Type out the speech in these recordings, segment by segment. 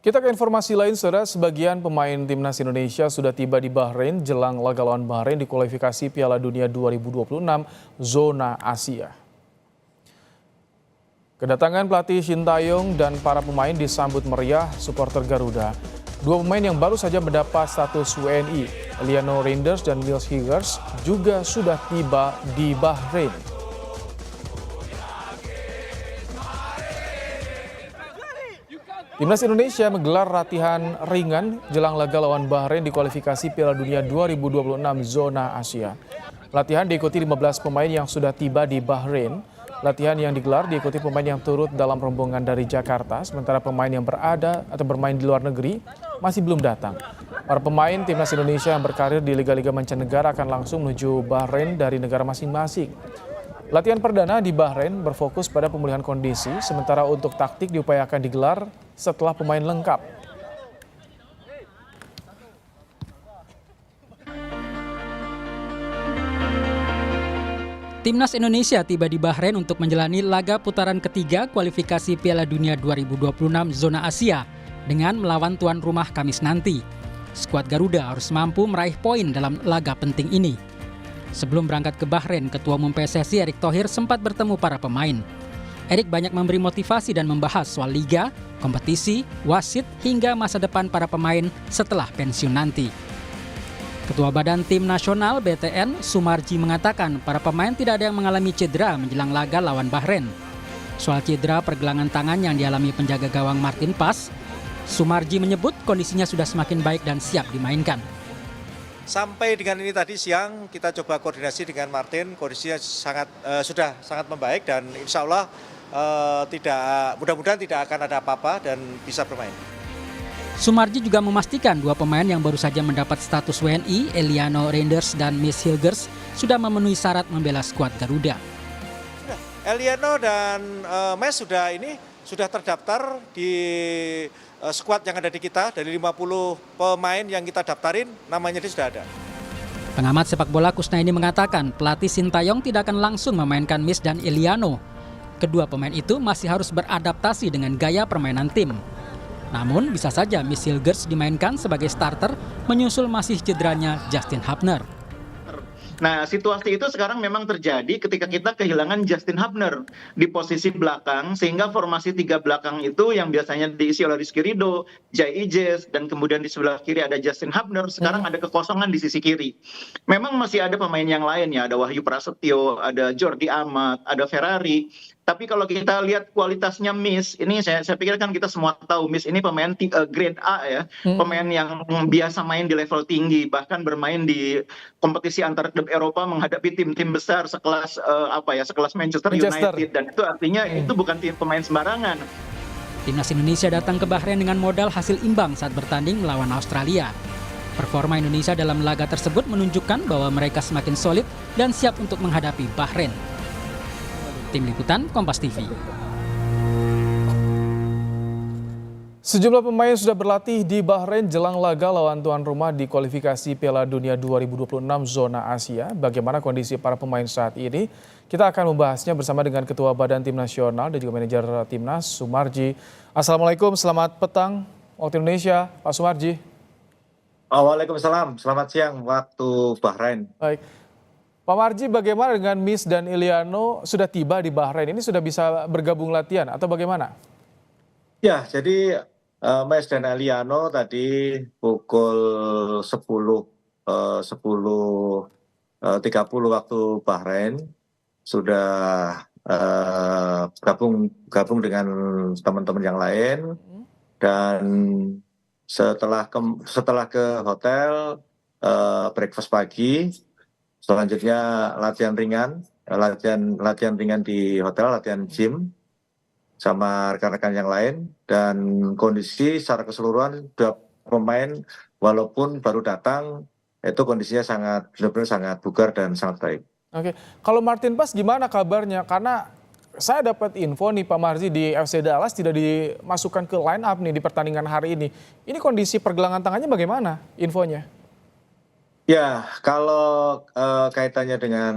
Kita ke informasi lain, saudara. Sebagian pemain timnas Indonesia sudah tiba di Bahrain jelang laga lawan Bahrain di kualifikasi Piala Dunia 2026 zona Asia. Kedatangan pelatih Sintayong dan para pemain disambut meriah supporter Garuda. Dua pemain yang baru saja mendapat status WNI, Eliano Reinders dan Niels Higgers, juga sudah tiba di Bahrain. Timnas Indonesia menggelar latihan ringan jelang laga lawan Bahrain di kualifikasi Piala Dunia 2026 zona Asia. Latihan diikuti 15 pemain yang sudah tiba di Bahrain. Latihan yang digelar diikuti pemain yang turut dalam rombongan dari Jakarta, sementara pemain yang berada atau bermain di luar negeri masih belum datang. Para pemain timnas Indonesia yang berkarir di liga-liga mancanegara akan langsung menuju Bahrain dari negara masing-masing. Latihan perdana di Bahrain berfokus pada pemulihan kondisi, sementara untuk taktik diupayakan digelar setelah pemain lengkap. Timnas Indonesia tiba di Bahrain untuk menjalani laga putaran ketiga kualifikasi Piala Dunia 2026 zona Asia dengan melawan tuan rumah Kamis nanti. Skuad Garuda harus mampu meraih poin dalam laga penting ini. Sebelum berangkat ke Bahrain, Ketua Umum PSSI Erick Thohir sempat bertemu para pemain. Erick banyak memberi motivasi dan membahas soal liga, kompetisi, wasit, hingga masa depan para pemain setelah pensiun nanti. Ketua Badan Tim Nasional BTN, Sumarji, mengatakan para pemain tidak ada yang mengalami cedera menjelang laga lawan Bahrain. Soal cedera pergelangan tangan yang dialami penjaga gawang Martin Pas, Sumarji menyebut kondisinya sudah semakin baik dan siap dimainkan. Sampai dengan ini tadi siang kita coba koordinasi dengan Martin, kondisinya sudah sangat membaik dan insya Allah mudah-mudahan tidak akan ada apa-apa dan bisa bermain. Sumarji juga memastikan dua pemain yang baru saja mendapat status WNI, Eliano Reinders dan Niels Higgers, sudah memenuhi syarat membela skuad Garuda. Eliano dan Mes sudah terdaftar di skuad yang ada di kita. Dari 50 pemain yang kita daftarin, namanya dia sudah ada. Pengamat sepak bola Kusnaini mengatakan pelatih Sintayong tidak akan langsung memainkan Mes dan Eliano. Kedua pemain itu masih harus beradaptasi dengan gaya permainan tim. Namun bisa saja Niels Higgers dimainkan sebagai starter menyusul masih cederanya Justin Hubner. Nah, situasi itu sekarang memang terjadi ketika kita kehilangan Justin Hubner di posisi belakang, sehingga formasi tiga belakang itu yang biasanya diisi oleh Rizky Ridho, Jai Ijes, dan kemudian di sebelah kiri ada Justin Hubner, sekarang ada kekosongan di sisi kiri. Memang masih ada pemain yang lain ya, ada Wahyu Prasetyo, ada Jordi Amat, ada Ferrari. Tapi kalau kita lihat kualitasnya Miss, ini saya pikir kan kita semua tahu Miss ini pemain grade A ya, pemain yang biasa main di level tinggi, bahkan bermain di kompetisi antar klub Eropa menghadapi tim-tim besar sekelas sekelas Manchester United, dan itu artinya itu bukan tim pemain sembarangan. Timnas Indonesia datang ke Bahrain dengan modal hasil imbang saat bertanding melawan Australia. Performa Indonesia dalam laga tersebut menunjukkan bahwa mereka semakin solid dan siap untuk menghadapi Bahrain. Tim Liputan Kompas TV. Sejumlah pemain sudah berlatih di Bahrain jelang laga lawan tuan rumah di kualifikasi Piala Dunia 2026 zona Asia. Bagaimana kondisi para pemain saat ini? Kita akan membahasnya bersama dengan Ketua Badan Tim Nasional dan juga Manajer Timnas, Sumarji. Assalamualaikum, selamat petang waktu Indonesia, Pak Sumarji. Waalaikumsalam, selamat siang waktu Bahrain. Baik. Pak Marji, bagaimana dengan Mis dan Eliano sudah tiba di Bahrain? Ini sudah bisa bergabung latihan atau bagaimana? Ya, jadi Mes dan Eliano tadi pukul 10.30 waktu Bahrain sudah gabung dengan teman-teman yang lain, dan setelah ke hotel breakfast pagi. Selanjutnya latihan ringan di hotel, latihan gym sama rekan-rekan yang lain, dan kondisi secara keseluruhan dua pemain walaupun baru datang itu kondisinya benar-benar sangat bugar dan sangat baik. Oke, kalau Martin Pas gimana kabarnya? Karena saya dapat info nih Pak Marji, di FC Dallas tidak dimasukkan ke line up nih di pertandingan hari ini. Ini kondisi pergelangan tangannya bagaimana infonya? Ya, kalau kaitannya dengan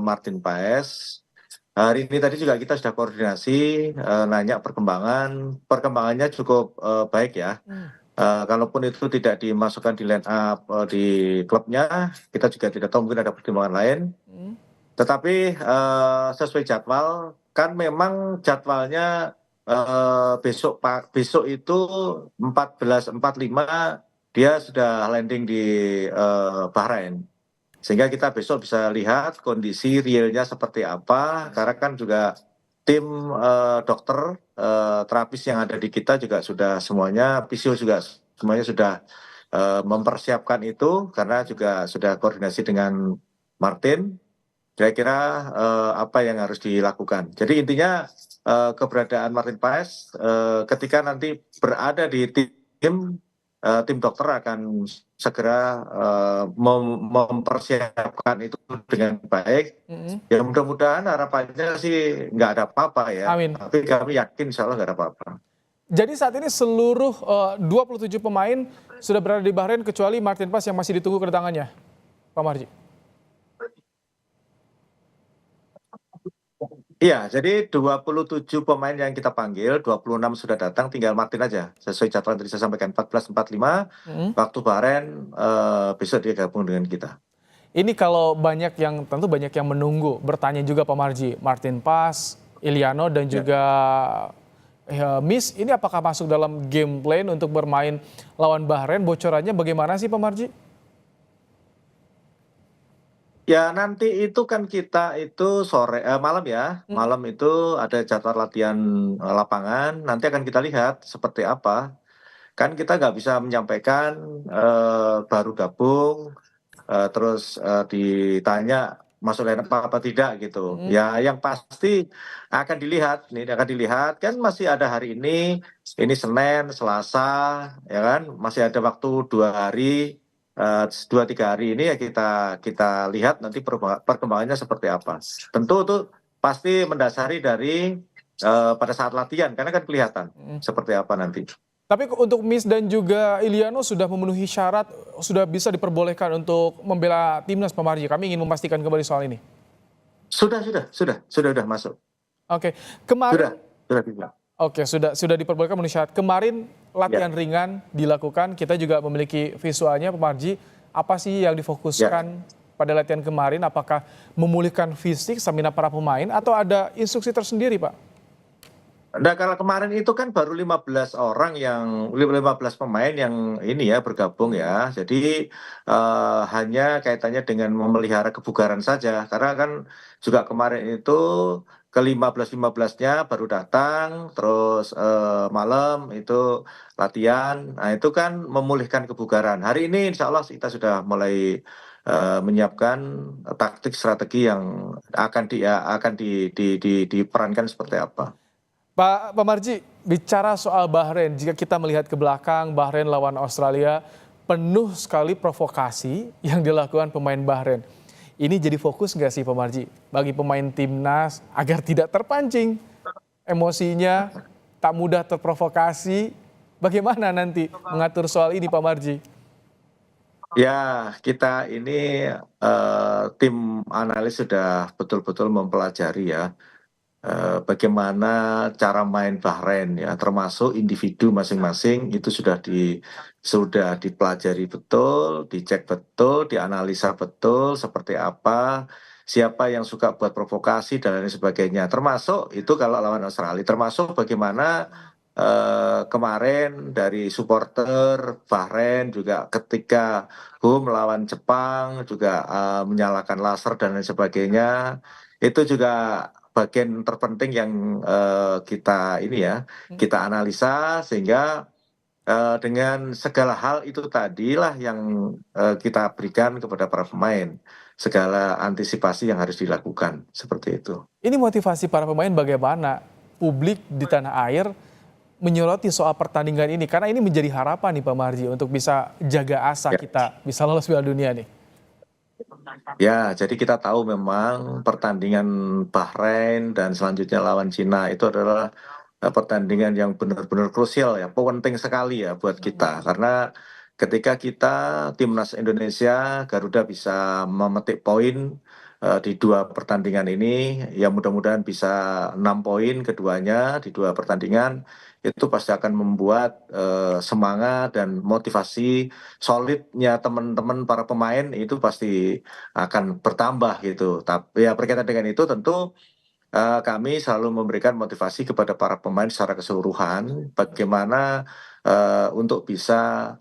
Martin Paes, hari ini tadi juga kita sudah koordinasi, nanya perkembangannya cukup baik ya. Kalaupun itu tidak dimasukkan di line up di klubnya, kita juga tidak tahu, mungkin ada pertimbangan lain. Tetapi sesuai jadwal, kan memang jadwalnya besok itu 14.45 dia sudah landing di Bahrain. Sehingga kita besok bisa lihat kondisi realnya seperti apa, karena kan juga tim dokter, terapis yang ada di kita juga sudah semuanya, fisio juga semuanya sudah mempersiapkan itu, karena juga sudah koordinasi dengan Martin. Kira-kira apa yang harus dilakukan. Jadi intinya keberadaan Martin Paes ketika nanti berada di tim dokter akan segera mempersiapkan itu dengan baik. Ya mudah-mudahan harapannya sih nggak ada apa-apa ya. Amin. Tapi kami yakin insya Allah nggak ada apa-apa. Jadi saat ini seluruh 27 pemain sudah berada di Bahrain kecuali Martin Paes yang masih ditunggu kedatangannya, Pak Marji. Iya, jadi 27 pemain yang kita panggil, 26 sudah datang, tinggal Martin aja. Sesuai jadwal yang tadi saya sampaikan, 14.45, waktu Bahrain, besok dia gabung dengan kita. Ini kalau tentu banyak yang menunggu, bertanya juga Pak Marji, Martin Paes, Iliano dan juga Miss, ini apakah masuk dalam game plan untuk bermain lawan Bahrain? Bocorannya bagaimana sih Pak Marji? Ya nanti itu kan kita itu malam ya, malam itu ada jadwal latihan lapangan, nanti akan kita lihat seperti apa. Kan kita nggak bisa menyampaikan baru gabung, terus ditanya masuk line up apa tidak gitu. Ya yang pasti akan dilihat kan masih ada hari ini Senin, Selasa, ya kan, masih ada waktu 2 hari. 2-3 hari ini ya kita lihat nanti perkembangannya seperti apa. Tentu itu pasti mendasari dari pada saat latihan, karena kan kelihatan seperti apa nanti. Tapi untuk Miss dan juga Iliano sudah memenuhi syarat, sudah bisa diperbolehkan untuk membela timnas Pak Marji. Kami ingin memastikan kembali soal ini. Sudah masuk. Oke, kemarin Sudah bisa. Oke, sudah diperbolehkan memenuhi syarat. Kemarin latihan ringan dilakukan, kita juga memiliki visualnya Pak Marji. Apa sih yang difokuskan pada latihan kemarin? Apakah memulihkan fisik, stamina para pemain, atau ada instruksi tersendiri Pak? Nah kalau kemarin itu kan baru 15 pemain yang ini ya bergabung ya. Jadi hanya kaitannya dengan memelihara kebugaran saja. Karena kan juga kemarin itu ke-15-15-nya baru datang, terus malam itu latihan. Nah itu kan memulihkan kebugaran. Hari ini insya Allah kita sudah mulai menyiapkan taktik strategi yang akan diperankan seperti apa. Pak Marji, bicara soal Bahrain, jika kita melihat ke belakang, Bahrain lawan Australia, penuh sekali provokasi yang dilakukan pemain Bahrain. Ini jadi fokus nggak sih Pak Marji bagi pemain timnas agar tidak terpancing emosinya, tak mudah terprovokasi? Bagaimana nanti mengatur soal ini Pak Marji? Ya, kita ini tim analis sudah betul-betul mempelajari ya bagaimana cara main Bahrain ya, termasuk individu masing-masing itu sudah dipelajari betul, dicek betul, dianalisa betul seperti apa, siapa yang suka buat provokasi dan lain sebagainya. Termasuk itu kalau lawan Australia, termasuk bagaimana kemarin dari supporter Bahrain juga ketika melawan Jepang juga menyalakan laser dan lain sebagainya. Itu juga bagian terpenting yang kita analisa, sehingga dengan segala hal itu tadilah yang kita berikan kepada para pemain, segala antisipasi yang harus dilakukan seperti itu. Ini motivasi para pemain bagaimana publik di tanah air menyoroti soal pertandingan ini, karena ini menjadi harapan nih Pak Marji untuk bisa jaga asa kita bisa lolos Piala Dunia nih. Ya, jadi kita tahu memang pertandingan Bahrain dan selanjutnya lawan Cina itu adalah pertandingan yang benar-benar krusial ya, penting sekali ya buat kita. Karena ketika kita timnas Indonesia Garuda bisa memetik poin di 2 pertandingan ini, ya mudah-mudahan bisa 6 poin keduanya di 2 pertandingan, itu pasti akan membuat semangat dan motivasi solidnya teman-teman para pemain itu pasti akan bertambah gitu. Tapi ya berkaitan dengan itu tentu kami selalu memberikan motivasi kepada para pemain secara keseluruhan, bagaimana untuk bisa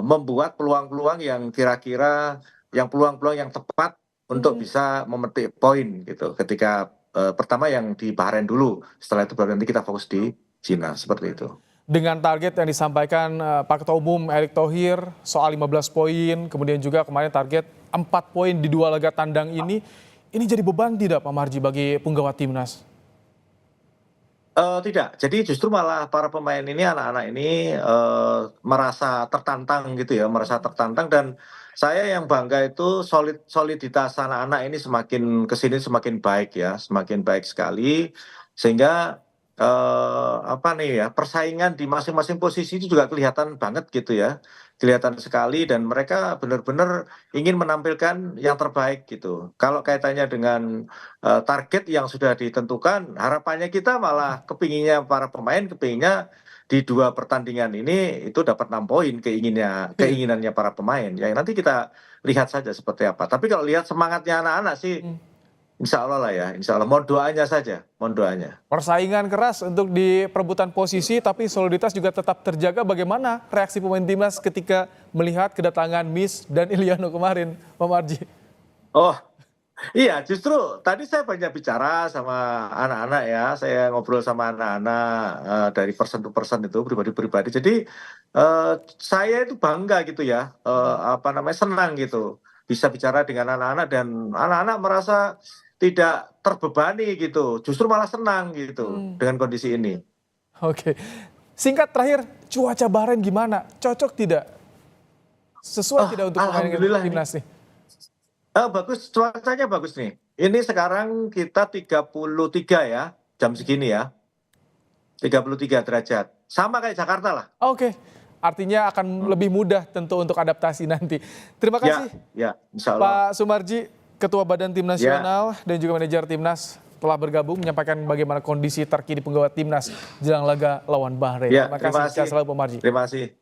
membuat peluang-peluang yang kira-kira peluang-peluang yang tepat untuk bisa memetik poin gitu. Ketika pertama yang di Bahrain dulu, setelah itu baru nanti kita fokus di Cina seperti itu. Dengan target yang disampaikan Pak Ketua Umum Erick Thohir soal 15 poin, kemudian juga kemarin target 4 poin di 2 laga tandang ini jadi beban tidak Pak Marji bagi punggawa timnas? Tidak, jadi justru malah para pemain ini, anak-anak ini merasa tertantang gitu ya, merasa tertantang, dan saya yang bangga itu soliditas anak-anak ini semakin kesini semakin baik ya, semakin baik sekali, sehingga apa nih ya, persaingan di masing-masing posisi itu juga kelihatan banget gitu ya, kelihatan sekali, dan mereka benar-benar ingin menampilkan yang terbaik gitu. Kalau kaitannya dengan target yang sudah ditentukan, harapannya kita malah kepinginnya para pemain kepinginnya di 2 pertandingan ini itu dapat 6 poin keinginannya para pemain. Ya nanti kita lihat saja seperti apa. Tapi kalau lihat semangatnya anak-anak sih, insya Allah lah ya, insya Allah. Mohon doanya saja, mohon doanya. Persaingan keras untuk di perebutan posisi, tapi soliditas juga tetap terjaga. Bagaimana reaksi pemain timnas ketika melihat kedatangan Miss dan Iliano kemarin, Pak Marji? Oh, iya, justru tadi saya banyak bicara sama anak-anak ya, saya ngobrol sama anak-anak dari person to person itu, pribadi-pribadi. Jadi saya itu bangga gitu ya, apa namanya, senang gitu bisa bicara dengan anak-anak, dan anak-anak merasa tidak terbebani gitu, justru malah senang gitu dengan kondisi ini. Oke, singkat terakhir, cuaca Bahrain gimana? Cocok tidak? Sesuai tidak untuk pemain Alhamdulillah nih. timnas nih? Bagus, cuacanya bagus nih. Ini sekarang kita 33 ya, jam segini ya. 33 derajat. Sama kayak Jakarta lah. Oke, artinya akan lebih mudah tentu untuk adaptasi nanti. Terima kasih Ya, insya Allah. Pak Sumarji, Ketua Badan Tim Nasional dan juga manajer Timnas telah bergabung menyampaikan bagaimana kondisi terkini penggawa Timnas jelang laga lawan Bahrain. Ya, Terima kasih. Sehat selalu Pak Marji. Terima kasih.